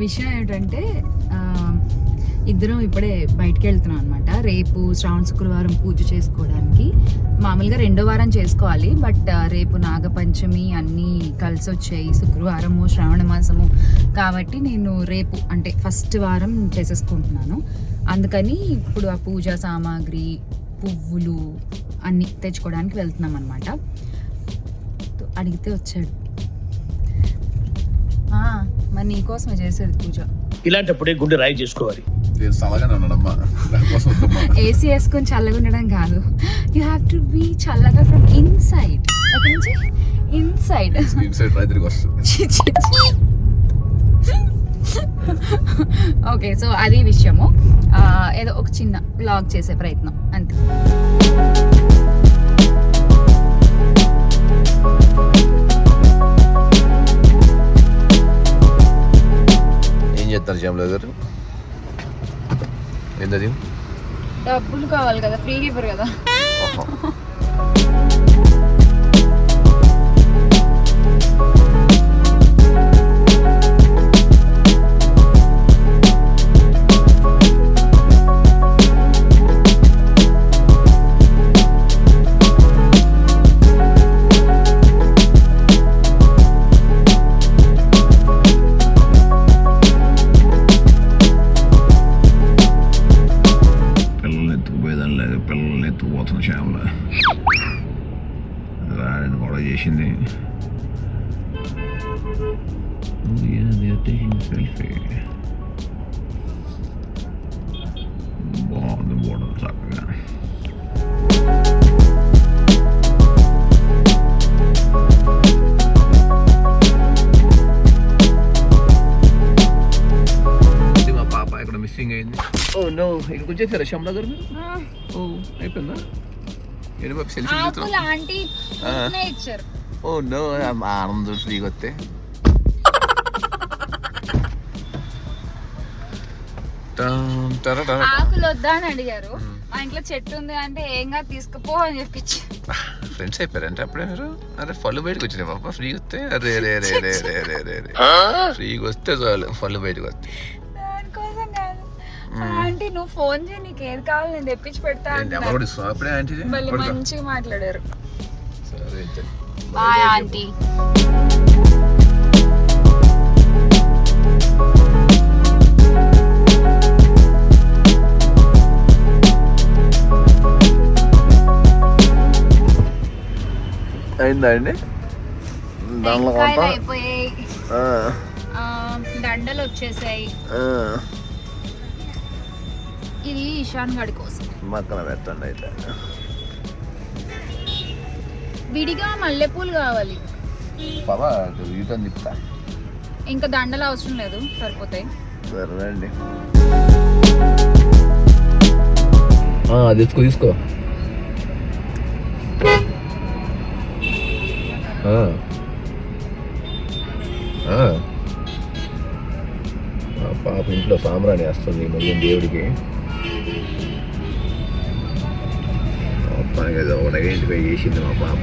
విషయం ఏంటంటే ఇద్దరం ఇప్పుడే బయటికి వెళ్తున్నాం అనమాట. రేపు శ్రావణ శుక్రవారం పూజ చేసుకోవడానికి. మామూలుగా 2వ వారం చేసుకోవాలి, బట్ రేపు నాగపంచమి అన్నీ కలిసి వచ్చాయి, శుక్రవారము శ్రావణ మాసము కాబట్టి నేను రేపు అంటే ఫస్ట్ వారం చేసేసుకుంటున్నాను. అందుకని ఇప్పుడు ఆ పూజా సామాగ్రి, పువ్వులు అన్నీ తెచ్చుకోవడానికి వెళ్తున్నాం అనమాట. అడిగితే వచ్చాడు. మరి నీకోసమే చేసేది పూజ. ఇలాంటప్పుడే గుండె రాయి చేసుకోవాలి. ఏసీ వేసుకొని చల్లగా ఉండడం కాదు, యూ హ్యావ్ టు బీ చల్లగా ఫ్రమ్ ఇన్సైడ్. ఎక్కడి నుంచి? ఇన్సైడ్. ఓకే, సో అది విషయము. ఏదో ఒక చిన్న వ్లాగ్ చేసే ప్రయత్నం అంతే. శ్యామల గారు ఏంటది? డబ్బులు కావాలి కదా, ఫ్రీగా ఇవ్వరు కదా. చేసింది బాగుంది బోర్డర్ చక్కగా. మా పాప ఇక్కడ మిస్సింగ్ అయింది. ఓ నో, ఇక్కడికి వచ్చేసారా శ్యామల గారు మీరు? ఓ అయిపోయిందా? ఓ నో, ఆనందం ఫ్రీగా వస్తే. ఆకులు వద్దా అని అడిగారు. మా ఇంట్లో చెట్టు ఉంది అంటే ఏంగా తీసుకుపో అని చెప్పించి ఫ్రెండ్స్ అయిపోయారంటే అప్పుడే మీరు. అరే ఫళ్ళు బయటకు వచ్చినాయి పాప ఫ్రీగా వస్తే. అరే రే రే రే రే రే రే రే ఫ్రీగా వస్తే చాలు, ఫళ్ళు బయటకు వస్తే. దానికోసం కాదు ఆంటీ, నువ్వు ఫోన్ చేయి, నీకు ఏది కావాలి నేను తెప్పించి పెడతా. మళ్ళీ మంచిగా మాట్లాడారు. Bye aunty. అయిందా అండి? అయిపోయాయి, దండలు వచ్చేసాయి. ఇది ఇషాన్ గడి కోసం మక్కన పెట్టండి. అయితే విడిగా మల్లెపూలు కావాలి. ఇంకా దండలు అవసరం లేదు, సరిపోతాయి. సరేనండి, తీసుకో తీసుకో. పాప ఇంట్లో సాంబ్రాణి వేస్తుంది మళ్ళీ దేవుడికి. మొత్తానికి ఏదో ఒకటిగా చేసింది మా పాప.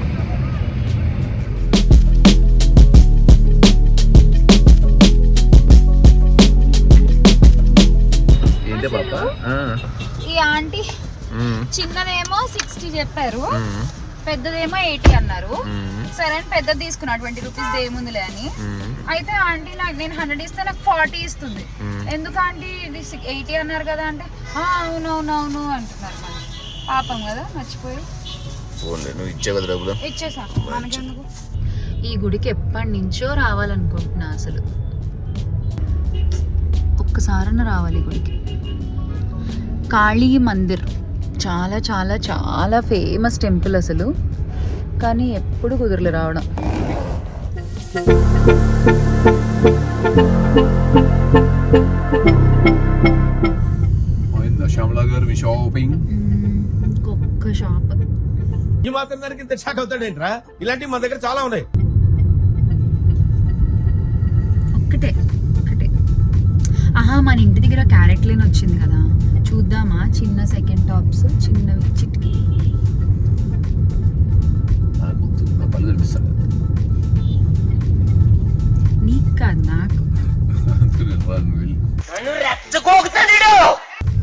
ఏంటి పాప? ఈ ఆంటీ చిన్నదేమో 60 చెప్పారు, పెద్దదేమో 80 అన్నారు. సరే అని పెద్దది తీసుకున్నా, 20 రూపీస్ ఏముందిలే అని. అయితే ఆంటీ నాకు నేను 100 ఇస్తే నాకు 40 ఇస్తుంది. ఎందుకు ఆంటీ ఇది 80 అన్నారు కదా అంటే అవునవునవును అంటున్నారు. పాపం కదా, మర్చిపోయి. నువ్వు ఇచ్చే కదా డబ్బులు? ఇచ్చేసా, మనకెందుకు. ఈ గుడికి ఎప్పటి నుంచో రావాలనుకుంటున్నా, అసలు ఒక్కసారన్నా రావాలి గుడికి. కాళీ మందిర్ చాలా చాలా చాలా ఫేమస్ టెంపుల్ అసలు, కానీ ఎప్పుడు కుదరలే రావడం. శ్యామల గారు మీ షాపింగ్ ఇంకొక షాప్. ఈ మాత్రం దానికి ఇంత షాక్ అవుతాడేంట్రా? ఇలాంటివి మా దగ్గర చాలా ఉన్నాయి. ఒక్కటే మన ఇంటి దగ్గర క్యారెట్ లేని వచ్చింది కదా, చూద్దామా? చిన్న సెకండ్ టాప్స్, చిన్నవి చిట్కి. నీకు కాదు, నాకు.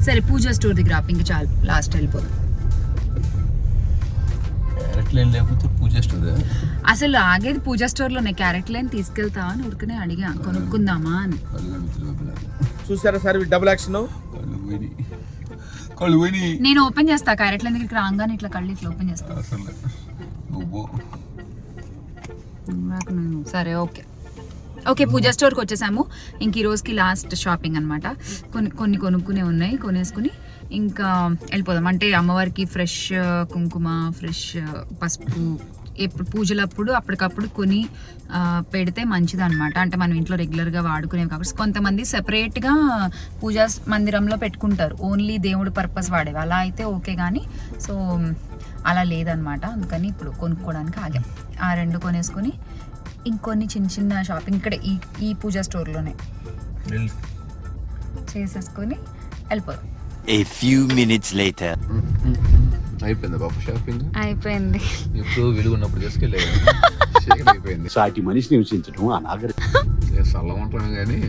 సరే పూజా స్టోర్ దగ్గర ఆపు, ఇంక చాలు, లాస్ట్ వెళ్ళిపోదాం. క్యారెట్ లేని లేకపోతే పూజ చేస్తుంది. అసలు ఆగేది పూజా స్టోర్లోనే. క్యారెట్ లైన్ తీసుకెళ్తావా అని ఉరికనే అడిగా, కొనుక్కుందామా అని. చూసారా సార్ డబుల్ యాక్షన్. నేను ఓపెన్ చేస్తా, క్యారెట్ లైన్ దగ్గరికి రాగానే ఇట్లా కళ్ళు ఇట్లా ఓపెన్ చేస్తా. సరే ఓకే ఓకే, పూజా స్టోర్కి వచ్చేసాము. ఇంక ఈ రోజుకి లాస్ట్ షాపింగ్ అనమాట. కొన్ని కొనుక్కునే ఉన్నాయి, కొనేసుకుని ఇంకా వెళ్ళిపోదాం. అంటే అమ్మవారికి ఫ్రెష్ కుంకుమ, ఫ్రెష్ పసుపు ఎప్పుడు పూజలప్పుడు అప్పటికప్పుడు కొని పెడితే మంచిది అనమాట. అంటే మనం ఇంట్లో రెగ్యులర్గా వాడుకునేవి కాబట్టి. కొంతమంది సెపరేట్గా పూజా మందిరంలో పెట్టుకుంటారు, ఓన్లీ దేవుడు పర్పస్ వాడేవి. అలా అయితే ఓకే, కానీ సో అలా లేదనమాట. అందుకని ఇప్పుడు కొనుక్కోవడానికి ఆగాం. ఆ రెండు కొనేసుకొని ఇంకొన్ని చిన్న చిన్న షాపింగ్ ఇక్కడ ఈ పూజా స్టోర్లోనే చేసేసుకొని వెళ్ళిపోదాం. A few minutes later. అయిపోయింది బాబు షాపింగ్. అయిపోయింది. ఎప్పుడు వెలుగున్నప్పుడు చేసుకెళ్ళే అయిపోయింది. సాటి మనిషిని నివసించడం అనాగరికం. సల్లం ఉంటాను కానీ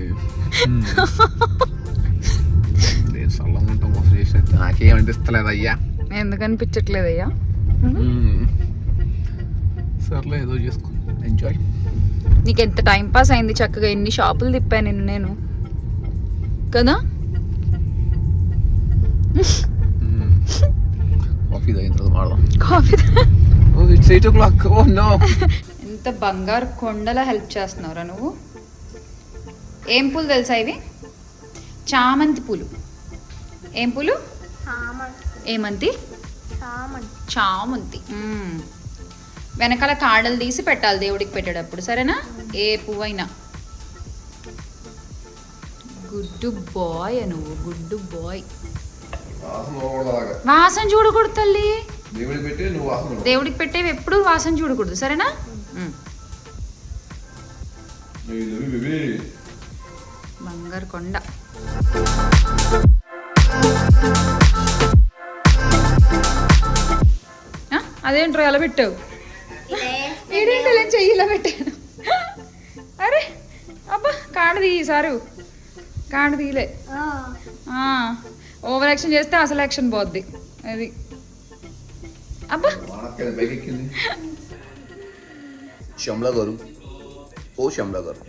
నేను సల్లం ఉంటాం మోసం చేసినట్టు నాకేం అనిపిస్తలేదు అయ్యా. ఎందుకు అనిపించట్లేదయ్యా? సర్లే ఏదో చేసుకో, ఎంజాయ్. నీకు ఎంత టైం పాస్ అయింది, చక్కగా ఎన్ని షాపులు తిప్పాను నేను కదా. కాఫీ తాగిన తర్వాత మాడదాం. Coffee it's 8 o'clock. Oh no. ఎంత బంగారు కొండలా హెల్ప్ చేస్తున్నావురా నువ్వు. ఏం పూలు తెలుసా ఇవి? చామంతి పూలు. ఏం పూలు? ఏమంతి? చామంతి. వెనకాల కాడలు తీసి పెట్టాలి దేవుడికి పెట్టేటప్పుడు, సరేనా? ఏ పువ్వు అయినా. గుడ్డు బాయ్ నువ్వు, గుడ్డు బాయ్. వాసన చూడకూడదు తల్లి, దేవుడికి పెట్టేవి ఎప్పుడు వాసన చూడకూడదు, సరేనా? బంగారు కొండ. అదేంట్రా ఎలా పెట్టావు? చెయ్యి ఇలా పెట్టాను. అరే అబ్బా, కాడది సారు, కాడ తీయలే. ఓవర్ యాక్షన్ చేస్తే అసలు యాక్షన్ పోద్ది అది. అబ్బా శ్యామలా గారు, ఓ శ్యామలా గారు,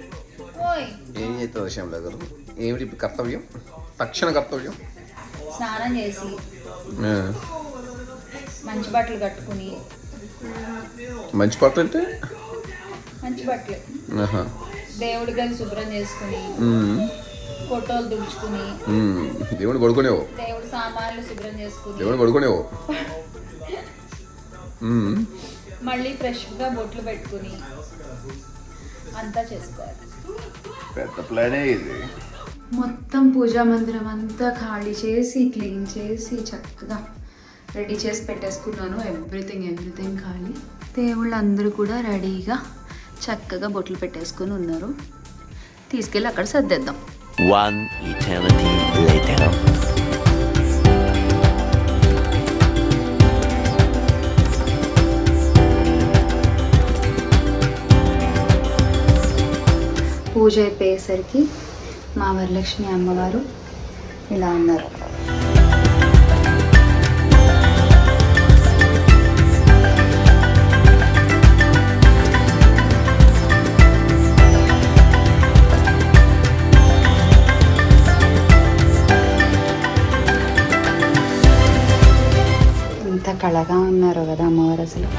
ఏం చేస్తుంది శ్యామలా గారు? ఏమిటి కర్తవ్యం, తక్షణ కర్తవ్యం? స్నానం చేసి మంచి బట్టలు కట్టుకుని. మంచి బట్టలు అంటే మంచి బట్టలు, దేవుడి గది శుభ్రం చేసుకుని, ఫోటోలు దుడుచుకుని, దేవుడు పడుకునేవో, దేవుడి సామాన్లు శుభ్రం చేసుకుని, దేవుడు పడుకునేవో, మళ్ళీ ఫ్రెష్గా బొట్లు పెట్టుకుని అంతా చేసుకోవాలి. పెద్ద ప్లానే ఇది. మొత్తం పూజా మందిరం అంతా ఖాళీ చేసి క్లీన్ చేసి చక్కగా రెడీ చేసి పెట్టేసుకున్నాను. ఎవ్రీథింగ్ ఖాళీ. దేవుళ్ళు అందరూ కూడా రెడీగా చక్కగా బొట్లు పెట్టేసుకుని ఉన్నారు. తీసుకెళ్ళి అక్కడ సర్దేద్దాం. One eternity later. పూజ అయిపోయేసరికి మా వరలక్ష్మి అమ్మవారు ఇలా ఉన్నారు. ఎంత కళగా ఉన్నారు కదా అమ్మవారు అసలు.